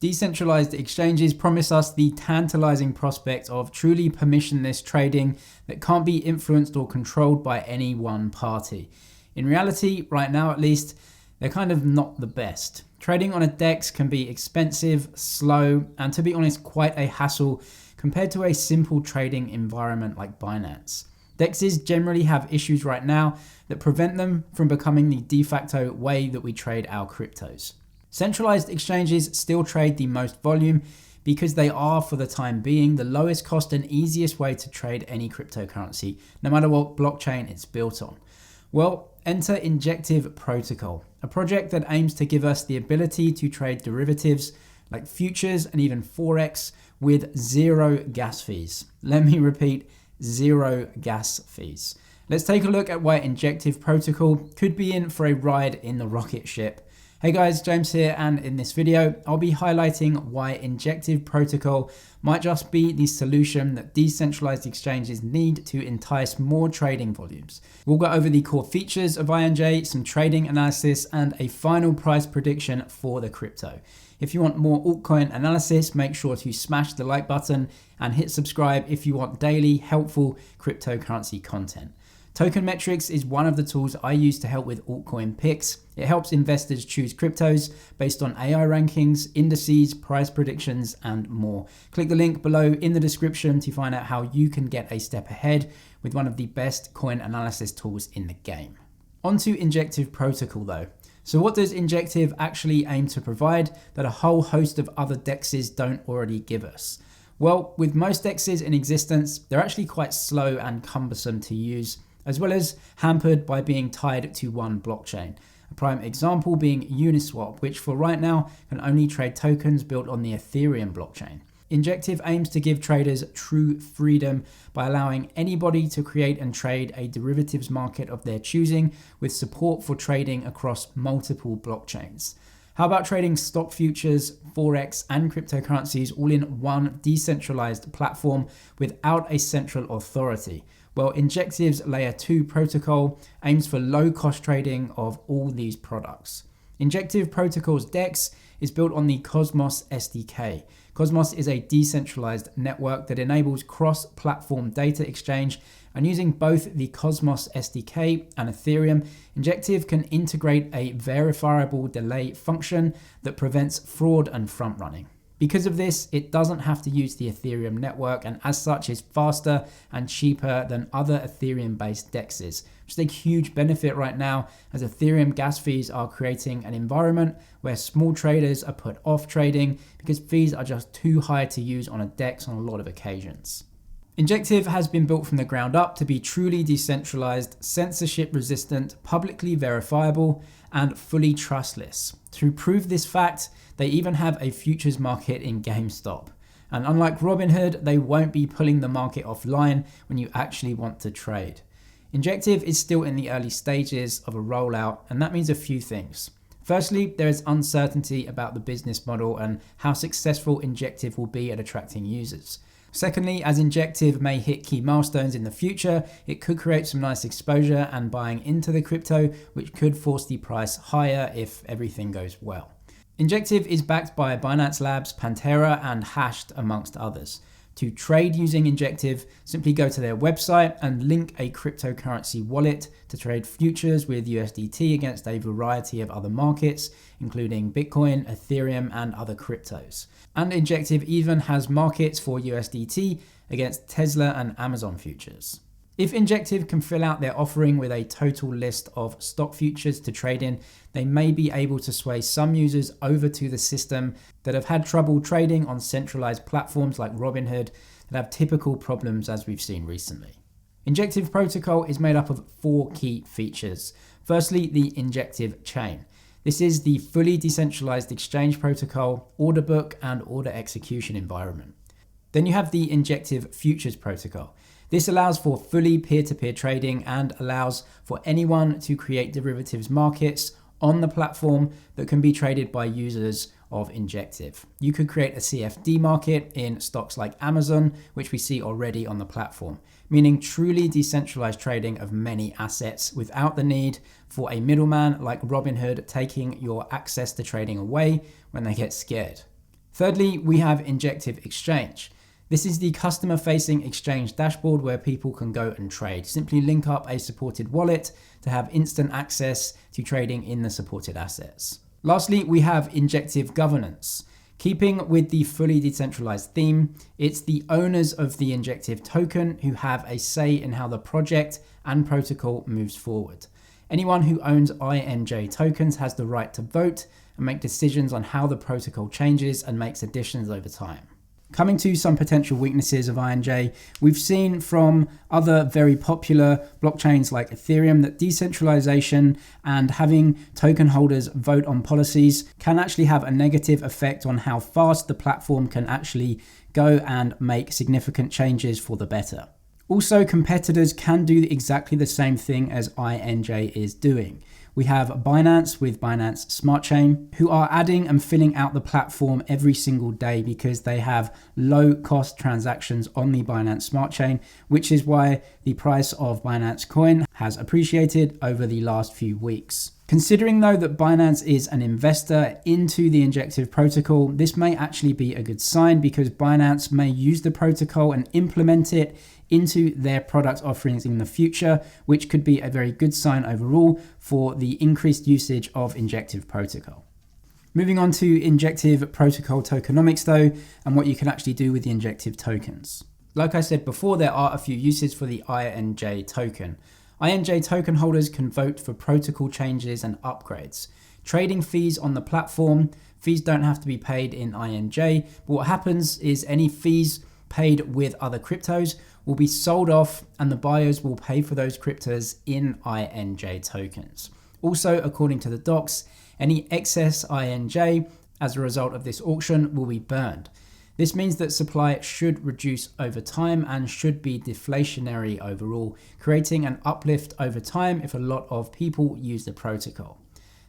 Decentralized exchanges promise us the tantalizing prospect of truly permissionless trading that can't be influenced or controlled by any one party. In reality, right now at least, they're kind of not the best. Trading on a DEX can be expensive, slow, and to be honest, quite a hassle compared to a simple trading environment like Binance. DEXs generally have issues right now that prevent them from becoming the de facto way that we trade our cryptos. Centralized exchanges still trade the most volume because they are, for the time being, the lowest cost and easiest way to trade any cryptocurrency, no matter what blockchain it's built on. Well, enter Injective Protocol, a project that aims to give us the ability to trade derivatives like futures and even Forex with zero gas fees. Let me repeat, zero gas fees. Let's take a look at why Injective Protocol could be in for a ride in the rocket ship. Hey guys, James here, and in this video, I'll be highlighting why Injective Protocol might just be the solution that decentralized exchanges need to entice more trading volumes. We'll go over the core features of INJ, some trading analysis, and a final price prediction for the crypto. If you want more altcoin analysis, make sure to smash the like button and hit subscribe if you want daily, helpful cryptocurrency content. Tokenomics is one of the tools I use to help with altcoin picks. It helps investors choose cryptos based on AI rankings, indices, price predictions, and more. Click the link below in the description to find out how you can get a step ahead with one of the best coin analysis tools in the game. On to Injective Protocol though. So what does Injective actually aim to provide that a whole host of other DEXs don't already give us? Well, with most DEXs in existence, they're actually quite slow and cumbersome to use, as well as hampered by being tied to one blockchain. A prime example being Uniswap, which for right now can only trade tokens built on the Ethereum blockchain. Injective aims to give traders true freedom by allowing anybody to create and trade a derivatives market of their choosing with support for trading across multiple blockchains. How about trading stock futures, Forex, and cryptocurrencies all in one decentralized platform without a central authority? Well, Injective's Layer 2 protocol aims for low-cost trading of all these products. Injective Protocol's DEX is built on the Cosmos SDK. Cosmos is a decentralized network that enables cross-platform data exchange, and using both the Cosmos SDK and Ethereum, Injective can integrate a verifiable delay function that prevents fraud and front-running. Because of this, it doesn't have to use the Ethereum network, and as such is faster and cheaper than other Ethereum-based DEXs, which is a huge benefit right now as Ethereum gas fees are creating an environment where small traders are put off trading because fees are just too high to use on a DEX on a lot of occasions. Injective has been built from the ground up to be truly decentralized, censorship-resistant, publicly verifiable, and fully trustless. To prove this fact, they even have a futures market in GameStop. And unlike Robinhood, they won't be pulling the market offline when you actually want to trade. Injective is still in the early stages of a rollout, and that means a few things. Firstly, there is uncertainty about the business model and how successful Injective will be at attracting users. Secondly, as Injective may hit key milestones in the future, it could create some nice exposure and buying into the crypto, which could force the price higher if everything goes well. Injective is backed by Binance Labs, Pantera, and Hashed, amongst others. To trade using Injective, simply go to their website and link a cryptocurrency wallet to trade futures with USDT against a variety of other markets, including Bitcoin, Ethereum, and other cryptos. And Injective even has markets for USDT against Tesla and Amazon futures. If Injective can fill out their offering with a total list of stock futures to trade in, they may be able to sway some users over to the system that have had trouble trading on centralized platforms like Robinhood that have typical problems as we've seen recently. Injective Protocol is made up of 4 key features. Firstly, the Injective chain. This is the fully decentralized exchange protocol, order book, and order execution environment. Then you have the Injective Futures Protocol. This allows for fully peer-to-peer trading and allows for anyone to create derivatives markets on the platform that can be traded by users of Injective. You could create a CFD market in stocks like Amazon, which we see already on the platform, meaning truly decentralized trading of many assets without the need for a middleman like Robinhood taking your access to trading away when they get scared. Thirdly, we have Injective Exchange. This is the customer-facing exchange dashboard where people can go and trade. Simply link up a supported wallet to have instant access to trading in the supported assets. Lastly, we have Injective Governance. Keeping with the fully decentralized theme, it's the owners of the Injective token who have a say in how the project and protocol moves forward. Anyone who owns INJ tokens has the right to vote and make decisions on how the protocol changes and makes additions over time. Coming to some potential weaknesses of INJ, we've seen from other very popular blockchains like Ethereum that decentralization and having token holders vote on policies can actually have a negative effect on how fast the platform can actually go and make significant changes for the better. Also, competitors can do exactly the same thing as INJ is doing. We have Binance with Binance Smart Chain, who are adding and filling out the platform every single day because they have low cost transactions on the Binance Smart Chain, which is why the price of Binance Coin has appreciated over the last few weeks. Considering though that Binance is an investor into the Injective protocol, this may actually be a good sign because Binance may use the protocol and implement it into their product offerings in the future, which could be a very good sign overall for the increased usage of Injective protocol. Moving on to Injective Protocol tokenomics though, and what you can actually do with the Injective tokens. Like I said before, there are a few uses for the INJ token. INJ token holders can vote for protocol changes and upgrades. Trading fees on the platform, fees don't have to be paid in INJ, but what happens is any fees paid with other cryptos will be sold off and the buyers will pay for those cryptos in INJ tokens. Also, according to the docs, any excess INJ as a result of this auction will be burned. This means that supply should reduce over time and should be deflationary overall, creating an uplift over time if a lot of people use the protocol.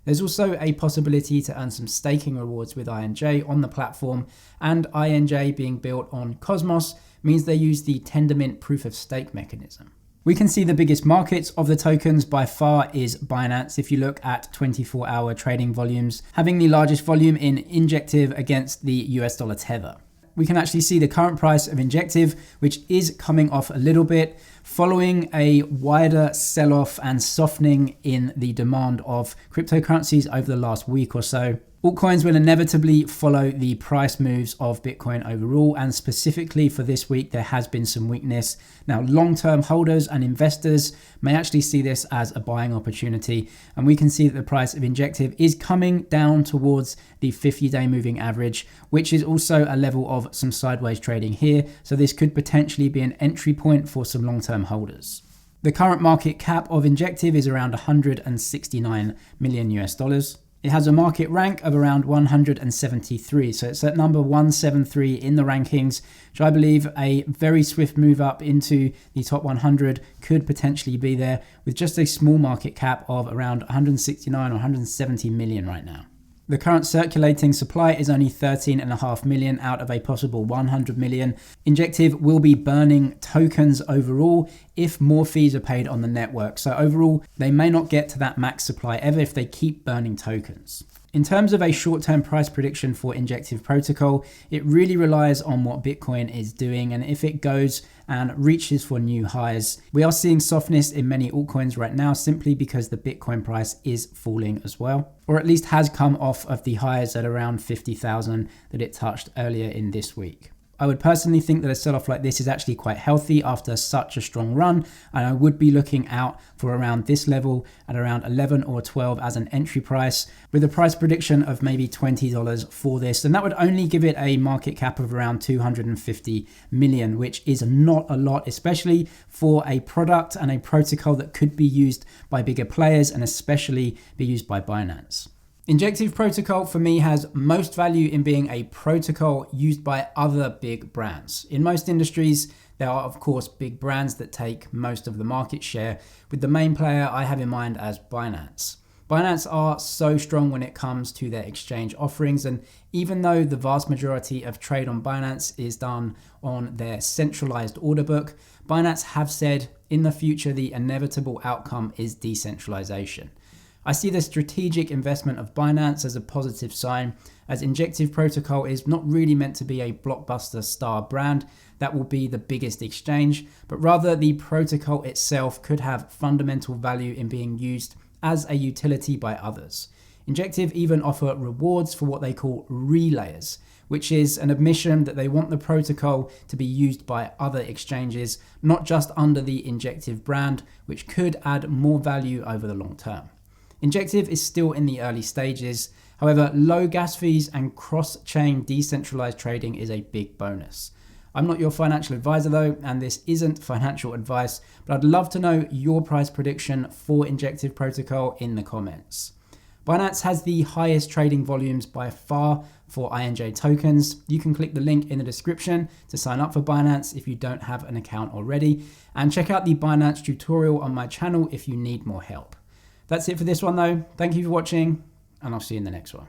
There's also a possibility to earn some staking rewards with INJ on the platform, and INJ being built on Cosmos means they use the Tendermint proof of stake mechanism. We can see the biggest markets of the tokens by far is Binance if you look at 24-hour trading volumes, having the largest volume in Injective against the US dollar Tether. We can actually see the current price of Injective, which is coming off a little bit following a wider sell-off and softening in the demand of cryptocurrencies over the last week or so. Altcoins will inevitably follow the price moves of Bitcoin overall, and specifically for this week, there has been some weakness. Now, long-term holders and investors may actually see this as a buying opportunity, and we can see that the price of Injective is coming down towards the 50-day moving average, which is also a level of some sideways trading here, so this could potentially be an entry point for some long-term holders. The current market cap of Injective is around 169 million US dollars. It has a market rank of around 173, so it's at number 173 in the rankings, which I believe a very swift move up into the top 100 could potentially be there, with just a small market cap of around 169 or 170 million right now. The current circulating supply is only 13.5 million out of a possible 100 million. Injective will be burning tokens overall if more fees are paid on the network. So overall, they may not get to that max supply ever if they keep burning tokens. In terms of a short-term price prediction for Injective Protocol, it really relies on what Bitcoin is doing, and if it goes and reaches for new highs. We are seeing softness in many altcoins right now simply because the Bitcoin price is falling as well, or at least has come off of the highs at around 50,000 that it touched earlier in this week. I would personally think that a sell-off like this is actually quite healthy after such a strong run, and I would be looking out for around this level at around 11 or 12 as an entry price, with a price prediction of maybe $20 for this, and that would only give it a market cap of around 250 million, which is not a lot, especially for a product and a protocol that could be used by bigger players and especially be used by Binance. Injective Protocol for me has most value in being a protocol used by other big brands. In most industries, there are of course big brands that take most of the market share, with the main player I have in mind as Binance. Binance are so strong when it comes to their exchange offerings, and even though the vast majority of trade on Binance is done on their centralized order book, Binance have said in the future the inevitable outcome is decentralization. I see the strategic investment of Binance as a positive sign, as Injective Protocol is not really meant to be a blockbuster star brand that will be the biggest exchange, but rather the protocol itself could have fundamental value in being used as a utility by others. Injective even offer rewards for what they call relayers, which is an admission that they want the protocol to be used by other exchanges, not just under the Injective brand, which could add more value over the long term. Injective is still in the early stages. However, low gas fees and cross-chain decentralized trading is a big bonus. I'm not your financial advisor though, and this isn't financial advice, but I'd love to know your price prediction for Injective Protocol in the comments. Binance has the highest trading volumes by far for INJ tokens. You can click the link in the description to sign up for Binance if you don't have an account already, and check out the Binance tutorial on my channel if you need more help. That's it for this one though. Thank you for watching, and I'll see you in the next one.